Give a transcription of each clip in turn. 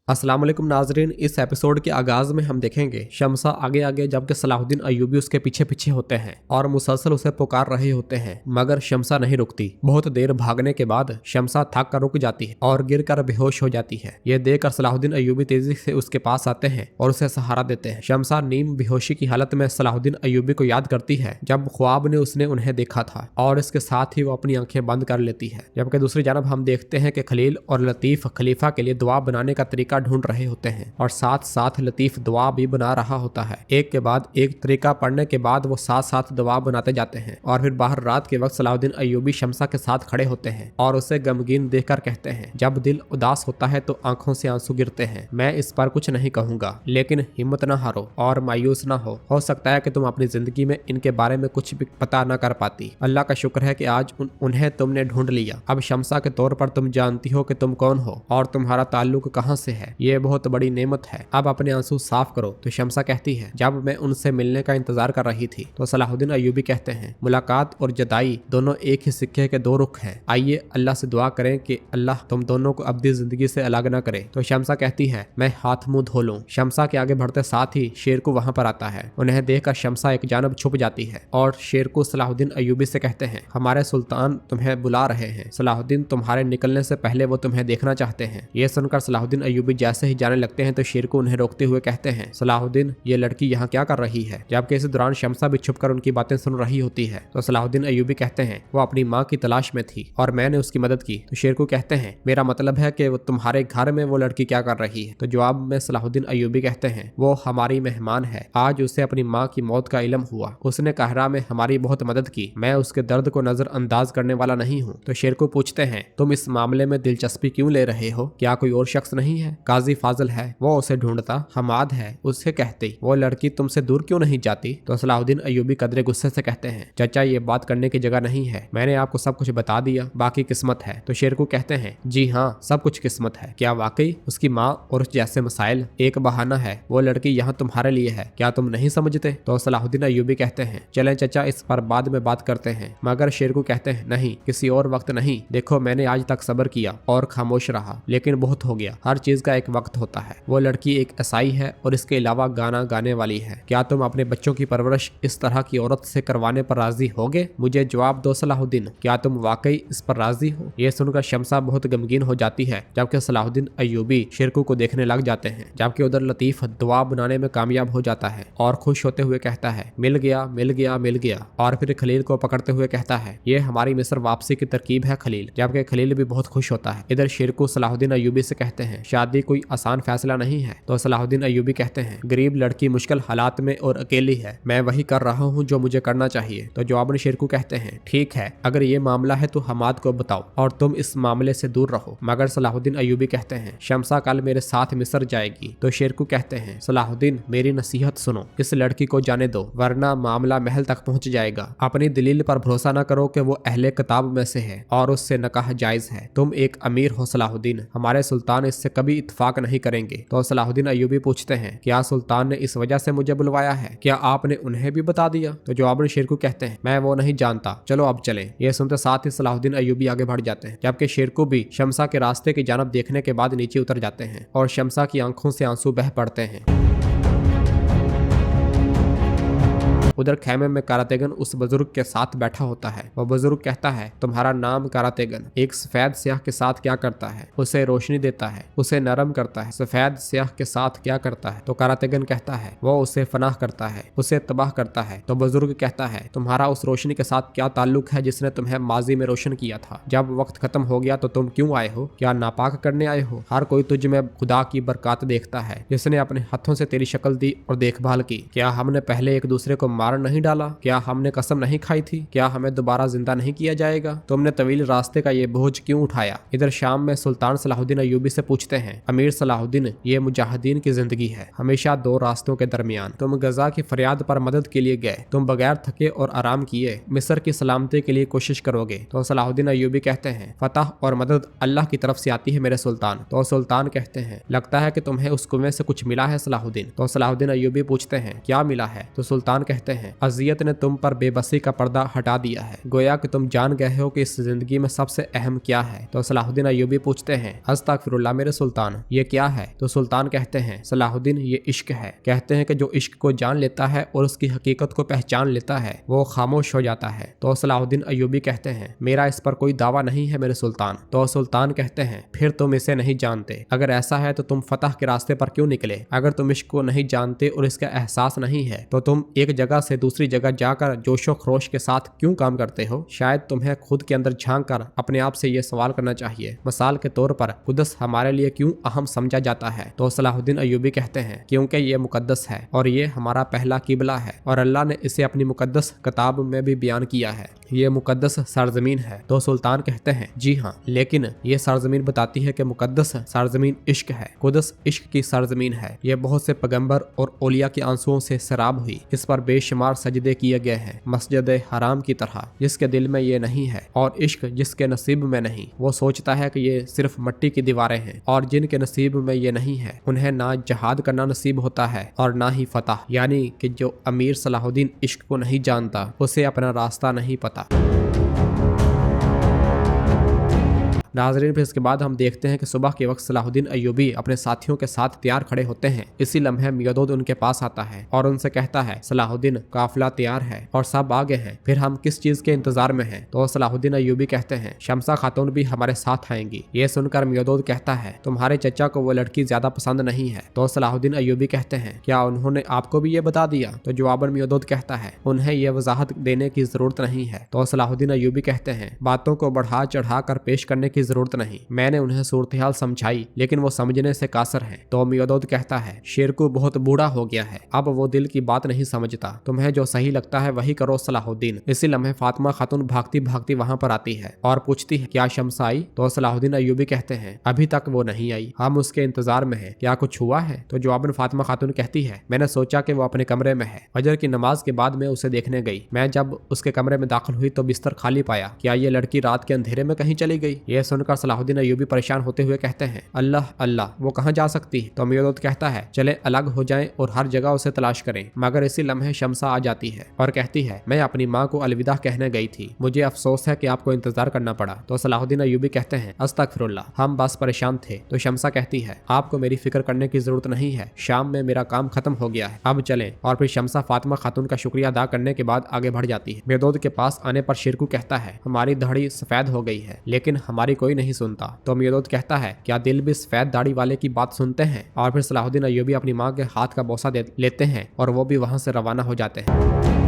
अस्सलाम वालेकुम नाजरीन। इस एपिसोड के आगाज में हम देखेंगे शमसा आगे आगे जबकि सलाहुद्दीन अय्यूबी उसके पीछे पीछे होते हैं और मुसलसल उसे पुकार रहे होते हैं, मगर शमसा नहीं रुकती। बहुत देर भागने के बाद शमसा थक कर रुक जाती है और गिर कर बेहोश हो जाती है। यह देखकर सलाहुद्दीन अय्यूबी तेजी से उसके पास आते हैं और उसे सहारा देते हैं। शमसा नीम बेहोशी की हालत में सलाहुद्दीन अय्यूबी को याद करती है जब ख्वाब ने उसने उन्हें देखा था और इसके साथ ही वो अपनी आंखें बंद कर लेती है। जबकि दूसरी जानब हम देखते हैं कि खलील और लतीफ खलीफा के लिए दुआ बनाने का तरीका ढूंढ रहे होते हैं और साथ साथ लतीफ दुआ भी बना रहा होता है। एक के बाद एक तरीका पढ़ने के बाद वो साथ साथ दुआ बनाते जाते हैं और फिर बाहर रात के वक्त सलाहुद्दीन अय्यूबी शमसा के साथ खड़े होते हैं और उसे गमगीन देखकर कहते हैं, जब दिल उदास होता है तो आंखों से आंसू गिरते हैं। मैं इस पर कुछ नहीं कहूंगा, लेकिन हिम्मत न हारो और मायूस न हो सकता है कि तुम अपनी जिंदगी में इनके बारे में कुछ भी पता न कर पाती। अल्लाह का शुक्र है कि आज उन्हें तुमने ढूंढ लिया। अब शमसा के तौर पर तुम जानती हो कि तुम कौन हो और तुम्हारा ताल्लुक कहां से है। ये बहुत बड़ी नेमत है। अब अपने आंसू साफ करो। तो शमसा कहती है, जब मैं उनसे मिलने का इंतजार कर रही थी। तो सलाहुद्दीन अय्यूबी कहते हैं, मुलाकात और जुदाई दोनों एक ही सिक्के के दो रुख हैं। आइए अल्लाह से दुआ करें कि अल्लाह तुम दोनों को अब्दी जिंदगी से अलग न करे। तो शमसा कहती है, मैं हाथ मुंह धो लूं। शमसा के आगे बढ़ते साथ ही शेरकू वहां पर आता है। उन्हें देखकर शमसा एक जानब छुप जाती है और शेरकू सलाहुद्दीन अय्यूबी से कहते हैं, हमारे सुल्तान तुम्हें बुला रहे हैं। सलाहुद्दीन तुम्हारे निकलने से पहले वो तुम्हें देखना चाहते हैं। ये सुनकर सलाहुद्दीन अय्यूबी जैसे ही जाने लगते हैं तो शेरकू उन्हें रोकते हुए कहते हैं, सलाहुद्दीन ये लड़की यहाँ क्या कर रही है। जबकि इस दौरान शमसा भी छुपकर उनकी बातें सुन रही होती है। तो सलाहुद्दीन अय्यूबी कहते हैं, वो अपनी माँ की तलाश में थी और मैंने उसकी मदद की। तो शेरकू कहते हैं, मेरा मतलब है कि वो तुम्हारे घर में वो लड़की क्या कर रही है। तो जवाब में सलाहुद्दीन अय्यूबी कहते हैं, वो हमारी मेहमान है। आज उसे अपनी माँ की मौत का इल्म हुआ। उसने कहरा में हमारी बहुत मदद की। मैं उसके दर्द को नजरअंदाज करने वाला नहीं हूँ। तो शेरकू पूछते हैं, तुम इस मामले में दिलचस्पी क्यों ले रहे हो। क्या कोई और शख्स नहीं है। काजी फाजिल है, वो उसे ढूंढता। हमाद है, उससे कहते वो लड़की तुमसे दूर क्यों नहीं जाती। तो सलाहुद्दीन अय्यूबी कदरे गुस्से से कहते हैं, चाचा ये बात करने की जगह नहीं है। मैंने आपको सब कुछ बता दिया, बाकी किस्मत है। तो शेरकू कहते हैं, जी हाँ सब कुछ किस्मत है। क्या वाकई उसकी माँ और उस जैसे मसाइल एक बहाना है। वो लड़की यहाँ तुम्हारे लिए है, क्या तुम नहीं समझते। तो सलाहुद्दीन अय्यूबी कहते हैं, चलें चाचा इस पर बाद में बात करते हैं। मगर शेरकू कहते हैं, नहीं किसी और वक्त नहीं। देखो मैंने आज तक सब्र किया और खामोश रहा, लेकिन बहुत हो गया। हर चीज का एक वक्त होता है। वो लड़की एक ईसाई है और इसके अलावा गाना गाने वाली है। क्या तुम अपने बच्चों की परवरिश इस तरह की औरत से करवाने पर राजी होगे। मुझे जवाब दो सलाहुद्दीन, क्या तुम वाकई इस पर राजी हो। ये सुनकर शमसा बहुत गमगीन हो जाती है। जबकि सलाहुद्दीन अय्यूबी शेरकू को देखने लग जाते हैं। जबकि उधर लतीफ दुआ बनाने में कामयाब हो जाता है और खुश होते हुए कहता है, मिल गया मिल गया मिल गया। और फिर खलील को पकड़ते हुए कहता है, ये हमारी मिस्र वापसी की तरकीब है खलील। जबकि खलील भी बहुत खुश होता है। इधर शेरकू सलाहुद्दीन अय्यूबी से कहते हैं, शादी कोई आसान फैसला नहीं है। तो सलाहुद्दीन अय्यूबी कहते हैं, गरीब लड़की मुश्किल हालात में और अकेली है। मैं वही कर रहा हूँ जो मुझे करना चाहिए। तो जवाब में शेरकू कहते हैं, ठीक है अगर ये मामला है तो हमाद को बताओ और तुम इस मामले से दूर रहो। मगर सलाहुद्दीन अय्यूबी कहते हैं, शमसा कल मेरे साथ मिस्र जाएगी। तो शेरकू कहते हैं, सलाहुद्दीन मेरी नसीहत सुनो, इस लड़की को जाने दो वरना मामला महल तक पहुँच जाएगा। अपनी दलील पर भरोसा न करो कि वो अहले किताब में से है और उससे नकाह जायज है। तुम एक अमीर हो सलाहुद्दीन, हमारे सुल्तान इससे कभी इत्फाक नहीं करेंगे। तो सलाहुद्दीन अय्यूबी पूछते हैं, क्या सुल्तान ने इस वजह से मुझे बुलवाया है। क्या आपने उन्हें भी बता दिया। तो जवाब में शेरकू कहते हैं, मैं वो नहीं जानता, चलो अब चलें। ये सुनते साथ ही सलाहुद्दीन अय्यूबी आगे बढ़ जाते हैं। जबकि शेरकू भी शमसा के रास्ते की जानब देखने के बाद नीचे उतर जाते हैं और शमसा की आंखों से आंसू बह पड़ते हैं। उधर खेमे में कारातेगन उस बुजुर्ग के साथ बैठा होता है। वह बुजुर्ग कहता है, तुम्हारा नाम कारातेगन एक सफेद स्याह के साथ क्या करता है। उसे रोशनी देता है, उसे नरम करता है। सफेद स्याह के साथ क्या करता है। तो कारातेगन कहता है, वो उसे फनाह करता है, उसे तबाह करता है। तो बुजुर्ग कहता है, तुम्हारा उस रोशनी के साथ क्या ताल्लुक है जिसने तुम्हें माजी में रोशन किया था। जब वक्त खत्म हो गया तो तुम क्यों आए हो। क्या नापाक करने आए हो। हर कोई तुझ में खुदा की बरकत देखता है, जिसने अपने हाथों से तेरी शक्ल दी और देखभाल की। क्या हमने पहले एक दूसरे को मार नहीं डाला। क्या हमने कसम नहीं खाई थी। क्या हमें दोबारा जिंदा नहीं किया जाएगा। तुमने तवील रास्ते का ये बोझ क्यों उठाया। इधर शाम में सुल्तान सलाहुद्दीन अय्यूबी से पूछते हैं, अमीर सलाहुद्दीन ये मुजाहिदीन की जिंदगी है, हमेशा दो रास्तों के दरमियान। तुम गजा की फरियाद पर मदद के लिए गए, तुम बगैर थके और आराम किए मिस्र की सलामती के लिए कोशिश करोगे। तो सलाहुद्दीन अय्यूबी कहते हैं, फतह और मदद अल्लाह की तरफ से आती है मेरे सुल्तान। तो सुल्तान कहते हैं, लगता है कि तुम्हें उस कुएं से कुछ मिला है सलाहुद्दीन। तो सलाहुद्दीन अय्यूबी पूछते हैं, क्या मिला है। तो सुल्तान कहते कहते हैं, अजियत ने तुम पर बेबसी का पर्दा हटा दिया है, गोया कि तुम जान गए हो कि इस जिंदगी में सबसे अहम क्या है। तो सलाहुद्दीन अय्यूबी पूछते हैं, अस्तगफिरुल्लाह मेरे सुल्तान, ये क्या है? तो सुल्तान कहते हैं, सलाहुद्दीन ये इश्क है। कहते हैं कि जो इश्क को जान लेता है और उसकी हकीकत को पहचान लेता है वो खामोश हो जाता है। तो सलाहुद्दीन अय्यूबी कहते हैं, मेरा इस पर कोई दावा नहीं है मेरे सुल्तान। तो सुल्तान कहते हैं, फिर तुम इसे नहीं जानते। अगर ऐसा है तो तुम फतह के रास्ते पर क्यों निकले? अगर तुम इश्क को नहीं जानते और इसका एहसास नहीं है तो तुम एक जगह से दूसरी जगह जाकर जोशो खरोश के साथ क्यों काम करते हो? शायद तुम्हें खुद के अंदर झांक कर अपने आप से ये सवाल करना चाहिए, मिसाल के तौर पर कुदस हमारे लिए क्यों अहम समझा जाता है? तो सलाहुद्दीन अय्यूबी कहते हैं, क्योंकि ये मुकद्दस है और ये हमारा पहला किबला है और अल्लाह ने इसे अपनी मुकद्दस किताब में भी बयान किया है। ये मुकद्दस सरजमीन है। तो सुल्तान कहते हैं, जी हाँ, लेकिन ये सरजमीन बताती है कि मुकद्दस सरजमीन इश्क है। कुदस इश्क की सरजमीन है। ये बहुत से पैगंबर और औलिया के आंसुओं से सराब हुई। इस पर बेशुमार सजदे किए गए हैं, मस्जिद हराम की तरह। जिसके दिल में ये नहीं है और इश्क जिसके नसीब में नहीं, वो सोचता है कि ये सिर्फ मिट्टी की दीवारें हैं। और जिनके नसीब में ये नहीं है उन्हें ना जहाद करना नसीब होता है और ना ही फतह। यानी कि जो अमीर सलाहुद्दीन इश्क को नहीं जानता उसे अपना रास्ता नहीं पता। नाज़रीन, फिर इसके बाद हम देखते हैं कि सुबह के वक्त सलाहुद्दीन अय्यूबी अपने साथियों के साथ तैयार खड़े होते हैं। इसी लम्हे मियादोद उनके पास आता है और उनसे कहता है, सलाहुद्दीन काफिला तैयार है और सब आगे हैं, फिर हम किस चीज के इंतजार में हैं? तो सलाहुद्दीन अय्यूबी कहते हैं, शमसा खातून भी हमारे साथ आएंगी। ये सुनकर मियादोद कहता है, तुम्हारे चचा को वो लड़की ज्यादा पसंद नहीं है। तो सलाहुद्दीन अय्यूबी कहते हैं, क्या उन्होंने आपको भी ये बता दिया? तो जवाबन मियादोद कहता है, उन्हें ये वजाहत देने की जरूरत नहीं है। तो सलाहुद्दीन अय्यूबी कहते हैं, बातों को बढ़ा चढ़ा कर पेश करने की जरूरत नहीं, मैंने उन्हें सूरत हाल समझाई लेकिन वो समझने से कासर हैं। तो मियादोद कहता है, शेरकू बहुत बूढ़ा हो गया है, अब वो दिल की बात नहीं समझता, तुम्हें जो सही लगता है वही करो सलाहुद्दीन। इसी लम्हे फातिमा खातून भागती भागती वहां पर आती है और पूछती है, क्या शम्सा आई? तो सलाहुद्दीन अय्यूबी कहते हैं, अभी तक वो नहीं आई, हम उसके इंतजार में हैं, क्या कुछ हुआ है? तो जवाबन फातिमा खातून कहती है, मैंने सोचा कि वो अपने कमरे में है, फजर की नमाज के बाद मैं उसे देखने गई, मैं जब उसके कमरे में दाखिल हुई तो बिस्तर खाली पाया, क्या ये लड़की रात के अंधेरे में कहीं चली गई? ये सुनकर सलाहुद्दीन अय्यूबी परेशान होते हुए कहते हैं, अल्लाह अल्लाह, वो कहाँ जा सकती है? तो मियादोद कहता है, चले अलग हो जाएं और हर जगह उसे तलाश करें। मगर इसी लम्हे शम्सा आ जाती है और कहती है, मैं अपनी माँ को अलविदा कहने गई थी, मुझे अफसोस है कि आपको इंतजार करना पड़ा। तो सलाहुद्दीन अय्यूबी कहते हैं, अस्तगफिरुल्लाह, हम बस परेशान थे। तो शम्सा कहती है, आपको मेरी फिक्र करने की जरूरत नहीं है, शाम में मेरा काम खत्म हो गया है, अब चलें। और फिर शम्सा फातिमा खातून का शुक्रिया अदा करने के बाद आगे बढ़ जाती है। मियादोद के पास आने पर शेरकू कहता है, हमारी दाढ़ी सफेद हो गई है लेकिन हमारी कोई नहीं सुनता। तो मियादोद कहता है, क्या दिल भी सफेद दाढ़ी वाले की बात सुनते हैं? और फिर सलाहुद्दीन अय्यूबी अपनी माँ के हाथ का बोसा लेते हैं और वो भी वहां से रवाना हो जाते हैं।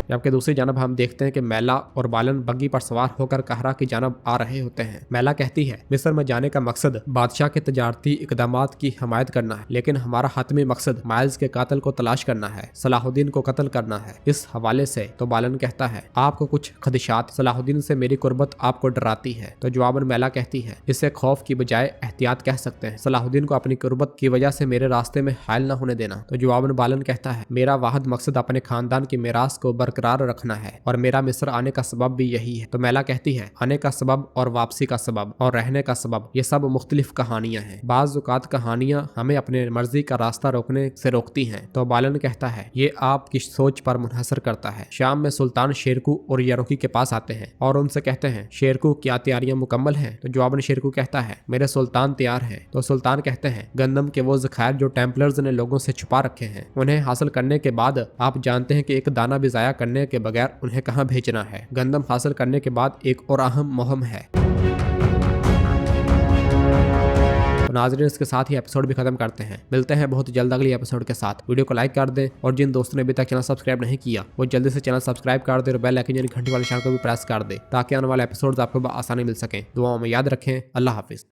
जबकि दूसरी जानब हम देखते हैं कि मैला और बालन बग्गी पर सवार होकर कहरा की जानब आ रहे होते हैं। मैला कहती है, मिस्र में जाने का मकसद बादशाह के तजारती इकदामात की हमायत करना है, लेकिन हमारा हतमी मकसद माइल्स के कातिल को तलाश करना है, सलाहुद्दीन को कत्ल करना है। इस हवाले से तो बालन कहता है, आपको कुछ खदशात, सलाहुद्दीन से मेरी कुर्बत आपको डराती है। तो जवाबन मैला कहती है, इसे खौफ की बजाय एहतियात कह सकते हैं, सलाहुद्दीन को अपनी कुर्बत की वजह से मेरे रास्ते में हायल न होने देना। तो जवाबन बालन कहता है, मेरा वाहिद मकसद अपने खानदान की मिरास को बरकरार रखना है और मेरा मिस्र आने का सबब भी यही है। तो मैला कहती है, आने का सबब और वापसी का सबब और रहने का सबब, ये सब मुख्तलिफ कहानियां हैं। बाज़ औक़ात कहानियां हमें अपने मर्जी का रास्ता रोकने से रोकती हैं। तो बालन कहता है, ये आपकी सोच पर मुनहसर करता है। शाम में सुल्तान शेरकू और यरुकी के पास आते हैं और उनसे कहते हैं, शेरकू क्या तैयारियां मुकम्मल हैं? तो जवाबन शेरकू कहता है, मेरे सुल्तान तैयार हैं। तो सुल्तान कहते हैं, गंदम के वो ज़खायर जो टेम्पलर्स ने लोगों से छुपा रखे हैं, उन्हें हासिल करने के बाद आप जानते हैं कि एक दाना भी ज़ाया करने के बगैर उन्हें कहां भेजना है। गंदम हासिल करने के बाद एक और अहम मुहिम है। तो नाज़रीन, इसके साथ ही एपिसोड भी खत्म करते हैं। मिलते हैं बहुत जल्द अगली एपिसोड के साथ। वीडियो को लाइक कर दें और जिन दोस्तों ने अभी तक चैनल सब्सक्राइब नहीं किया वो जल्दी से चैनल सब्सक्राइब कर दे और बेल आइकन यानी घंटी वाले निशान को भी प्रेस कर दे ताकि आने वाले एपिसोड्स आपको आसानी मिल सके। दुआओं में याद रखें। अल्लाह हाफिज।